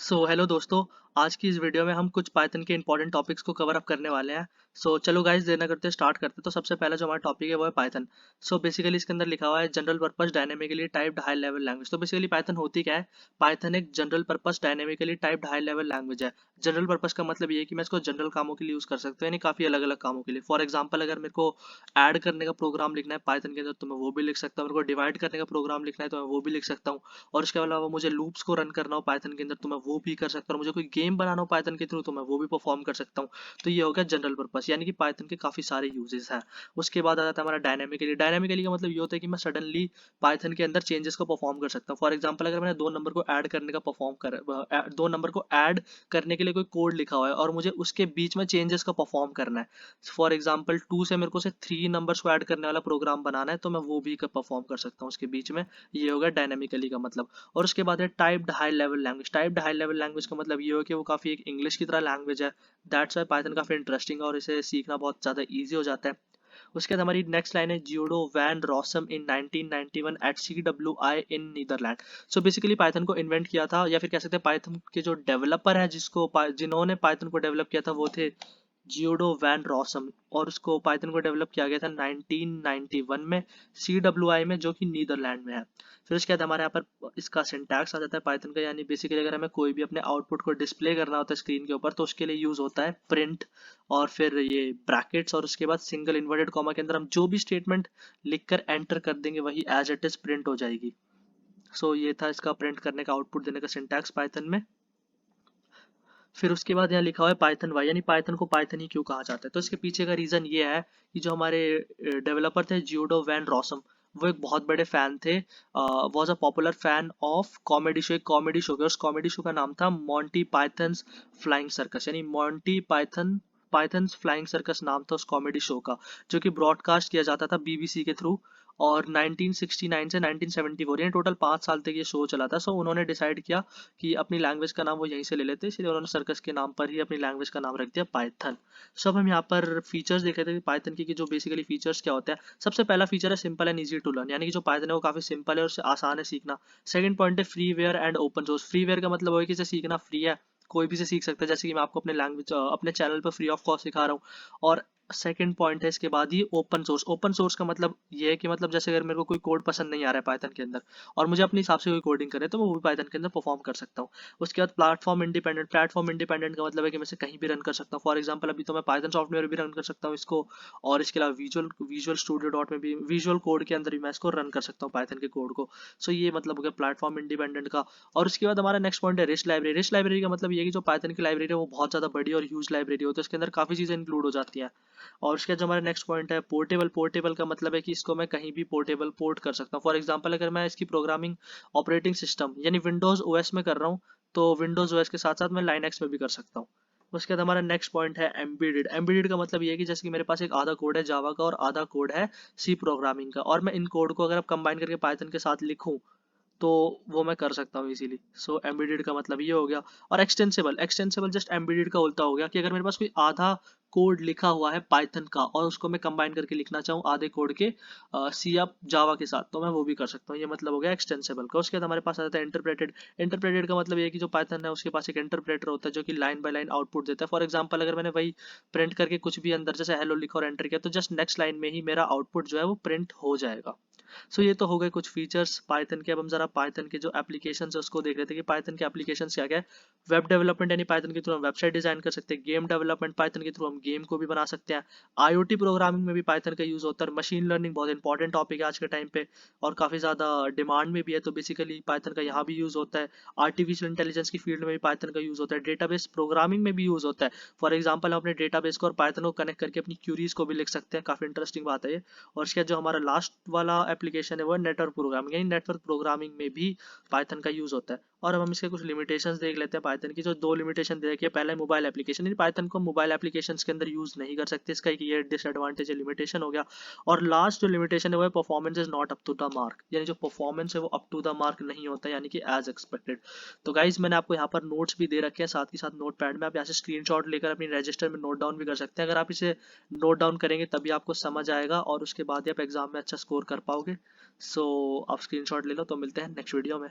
Hello दोस्तों। आज की इस वीडियो में हम कुछ पाइथन के इंपॉर्टेंट टॉपिक्स को कवर अप करने वाले हैं। चलो गाइस, देर ना करते स्टार्ट करते हैं। तो सबसे पहला जो हमारा टॉपिक है वो है पाइथन। बेसिकली इसके अंदर लिखा हुआ है general purpose dynamically typed high level language. तो बेसिकली पाइथन होती क्या है? पाइथन एक general purpose dynamically typed high level language है। जनरल पर्पस का मतलब ये है कि मैं इसको जनरल कामों के लिए यूज कर सकता हूँ, यानी काफी अलग अलग कामों के लिए। फॉर एग्जाम्पल, अगर मेरे को ऐड करने का प्रोग्राम लिखना है पाइथन के अंदर तो मैं वो भी लिख सकता हूँ। मेरे को डिवाइड करने का प्रोग्राम लिखना है तो मैं वो भी लिख सकता हूँ। और उसके अलावा मुझे लूप्स को रन करना हो पाइथन के अंदर तो मैं वो भी कर सकता हूँ। मुझे कोई गेम बनाना हो पाइथन के थ्रू तो मैं वो भी परफॉर्म कर सकता हूँ। तो ये हो गया जनरल पर्पस, यानी कि पाइथन के काफी सारे यूजेस हैं। उसके बाद आ जाता है हमारा डायनेमिकली। डायनेमिकली का मतलब ये होता है कि मैं सडनली पाइथन के अंदर चेंजेस को परफॉर्म कर सकता हूँ। फॉर एग्जाम्पल, अगर मैंने दो नंबर को ऐड करने का दो नंबर को ऐड करने के लिए कोई कोड लिखा हुआ है और मुझे उसके बीच में चेंजेस का परफॉर्म करना है। फॉर एग्जाम्पल, 2 से मेरे को से 3 नंबर्स को ऐड करने वाला प्रोग्राम बनाना है तो मैं वो भी परफॉर्म कर सकता हूँ उसके बीच में। ये होगा डायनेमिकली का मतलब। और उसके बाद है typed high level language. Typed high level language का मतलब ये हो कि वो काफ़ी एक इंग्लिश की तरह लैंग्वेज है। दैट्स वाई पाइथन काफ़ी इंटरेस्टिंग है और इसे सीखना बहुत ज़्यादा ईजी हो जाता है। उसके बाद हमारी नेक्स्ट लाइन है जियोडो वैन रॉसम इन 1991 एट CWI इन नीदरलैंड। बेसिकली पाइथन को इन्वेंट किया था, या फिर कह सकते हैं पाइथन के जो डेवलपर है जिन्होंने पाइथन को डेवलप किया था वो थे जियोडो वैन रॉसम। और उसको पाइथन को डेवलप किया गया था 1991 में CWI में, जो कि नीदरलैंड में है। फिर उसके बाद हमारे यहाँ पर इसका सिंटैक्स आ जाता है पाइथन का, यानी बेसिकली अगर हमें कोई भी अपने आउटपुट को डिस्प्ले करना होता है स्क्रीन के ऊपर तो उसके लिए यूज होता है प्रिंट और फिर ये ब्रैकेट्स, और उसके बाद सिंगल इन्वर्टेड कॉमा के अंदर हम जो भी स्टेटमेंट लिखकर एंटर कर देंगे वही एज इट इज प्रिंट हो जाएगी। ये था इसका प्रिंट करने का, आउटपुट देने का सिंटैक्स पाइथन में। फिर उसके बाद यहाँ लिखा हुआ है पाइथन वाई, यानी पाइथन को पाइथन ही क्यों कहा जाता है। तो इसके पीछे का रीजन ये है कि जो हमारे डेवलपर थे जियोडो वैन रॉसम, वो एक बहुत बड़े फैन थे। Was a popular fan of comedy show. एक कॉमेडी शो, उस कॉमेडी शो का नाम था मॉन्टी पाइथन्स फ्लाइंग सर्कस, यानी मॉन्टी पाइथन्स फ्लाइंग सर्कस नाम था उस कॉमेडी शो का, जो कि ब्रॉडकास्ट किया जाता था BBC के थ्रू। और 1969 से 1974, यानी टोटल 5 साल तक ये शो चला था। उन्होंने डिसाइड किया कि अपनी लैंग्वेज का नाम वो यहीं से ले लेते हैं, इसलिए उन्होंने सर्कस के नाम पर ही अपनी लैंग्वेज का नाम रख दिया पाइथन। अब हम यहाँ पर फीचर्स देख रहे थे पाइथन की कि जो बेसिकली फीचर्स क्या होते हैं। सबसे पहला फीचर है simple and easy to learn, यानी कि जो पाइथन है वो काफी सिंपल है और आसान है सीखना। सेकंड पॉइंट है freeware and open source. Freeware का मतलब है कि इसे सीखना फ्री है, कोई भी से सीख सकता है, जैसे कि मैं आपको अपने लैंग्वेज अपने चैनल पर फ्री ऑफ कॉस्ट सिखा रहा हूँ। और सेकंड पॉइंट है इसके बाद ही ओपन सोर्स। ओपन सोर्स का मतलब ये है कि मतलब जैसे अगर मेरे को कोई कोड पसंद नहीं आ रहा है पाइथन के अंदर और मुझे अपने हिसाब से कोई कोडिंग करे तो मैं वो भी पाइथन के अंदर परफॉर्म कर सकता हूँ। उसके बाद प्लेटफॉर्म इंडिपेंडेंट। प्लेटफॉर्म इंडिपेंडेंट का मतलब है कि मैं इसे कहीं भी रन कर सकता हूँ। फॉर एग्जांपल, अभी तो मैं पाइथन सॉफ्टवेयर भी रन कर सकता हूँ इसको, और इसके अलावा विजुअल स्टूडियो डॉट में भी, विजुअल कोड के अंदर भी मैं इसको रन कर सकता हूँ पाइथन के कोड को। ये मतलब हो गया प्लेटफॉर्म इंडिपेंडेंट का। और उसके बाद हमारा नेक्स्ट पॉइंट है रिच लाइब्रेरी। रिच लाइब्रेरी का मतलब ये है कि जो पाइथन की लाइब्रेरी है वो बहुत ज्यादा बड़ी और ह्यूज लाइब्रेरी होती है, उसके अंदर काफी चीजें इंक्लूड हो जाती हैं। और उसके बाद जो हमारा नेक्स्ट पॉइंट है पोर्टेबल। पोर्टेबल का मतलब है कि इसको मैं कहीं भी पोर्टेबल पोर्ट कर सकता हूँ। फॉर एग्जांपल, अगर मैं इसकी प्रोग्रामिंग ऑपरेटिंग सिस्टम यानी विंडोज ओएस में कर रहा हूँ तो विंडोज ओएस के साथ साथ मैं लाइनक्स में भी कर सकता हूँ। उसके बाद हमारा नेक्स्ट पॉइंट है एम्बेडेड। एम्बेडेड का मतलब ये है कि जैसे कि मेरे पास एक आधा कोड है जावा का और आधा कोड है सी प्रोग्रामिंग का, और मैं इन कोड को अगर आप कंबाइन करके पाइथन के साथ लिखूं तो वो मैं कर सकता हूँ इजीली। एम्बेडेड का मतलब ये हो गया। और एक्सटेंसिबल। एक्सटेंसिबल जस्ट एम्बेडेड का उल्टा हो गया कि अगर मेरे पास कोई आधा कोड लिखा हुआ है पाइथन का और उसको मैं कंबाइन करके लिखना चाहूँ आधे कोड के सी या जावा के साथ तो मैं वो भी कर सकता हूँ। ये मतलब हो गया एक्सटेंसिबल का। उसके बाद हमारे पास आ जाता है इंटरप्रेटेड। इंटरप्रेटेड का मतलब ये है कि जो पाइथन है उसके पास एक इंटरप्रेटर होता है जो कि लाइन बाय लाइन आउटपुट देता है। फॉर एग्जाम्पल, अगर मैंने वही प्रिंट करके कुछ भी अंदर जैसे हेलो लिखा और एंटर किया तो जस्ट नेक्स्ट लाइन में ही मेरा आउटपुट जो है वो प्रिंट हो जाएगा। ये तो हो गए कुछ फीचर्स पाइथन के। अब हम जरा पाइथन के जो एप्लीकेशंस है उसको देख रहे थे कि पाइथन के एप्लीकेशंस क्या क्या है। वेब डेवलपमेंट, यानी पाइथन के थ्रू हम वेबसाइट डिजाइन कर सकते हैं। गेम डेवलपमेंट, पाइथन के थ्रू हम गेम को भी बना सकते हैं। IoT प्रोग्रामिंग में भी पाइथन का यूज होता है। मशीन लर्निंग बहुत इंपॉर्टेंट टॉपिक है आज के टाइम पे और काफी ज्यादा डिमांड में भी है, तो बेसिकली पाइथन का यहाँ भी यूज होता है। आर्टिफिशियल इंटेलिजेंस की फील्ड में भी पाइथन का यूज होता है। डेटाबेस प्रोग्रामिंग में भी यूज होता है। फॉर एग्जाम्पल, हम अपने डेटाबेस को और पाइथन को कनेक्ट करके अपनी क्यूरीज को भी लिख सकते हैं। काफी इंटरेस्टिंग बात है ये। और इसके बाद जो हमारा लास्ट वाला एप्लीकेशन है वो नेटवर्क प्रोग्रामिंग, यानी नेटवर्क प्रोग्रामिंग में भी पाइथन का यूज होता है। और अब हम इसके कुछ लिमिटेशंस देख लेते हैं पाइथन की। जो दो लिमिटेशन दे रखी है, पहला है मोबाइल एप्लीकेशन, यानी पाइथन को मोबाइल एप्लीकेशंस के अंदर यूज नहीं कर सकते, इसका एक ये डिसएडवांटेज है, लिमिटेशन हो गया। और लास्ट जो लिमिटेशन है वो है performance is not up to the mark, यानी जो परफॉर्मेंस है वो अप टू द मार्क नहीं होता, यानी कि एज एक्सपेक्टेड। तो गाइज, मैंने आपको यहाँ पर नोट्स भी दे रखे हैं साथ ही साथ नोट पैड में, आप यहाँ से स्क्रीनशॉट लेकर अपनी रजिस्टर में नोट डाउन भी कर सकते हैं। अगर आप इसे नोट डाउन करेंगे तभी आपको समझ आएगा और उसके बाद ही आप एग्जाम में अच्छा स्कोर कर पाओगे। आप स्क्रीनशॉट ले लो। तो मिलते हैं नेक्स्ट वीडियो में।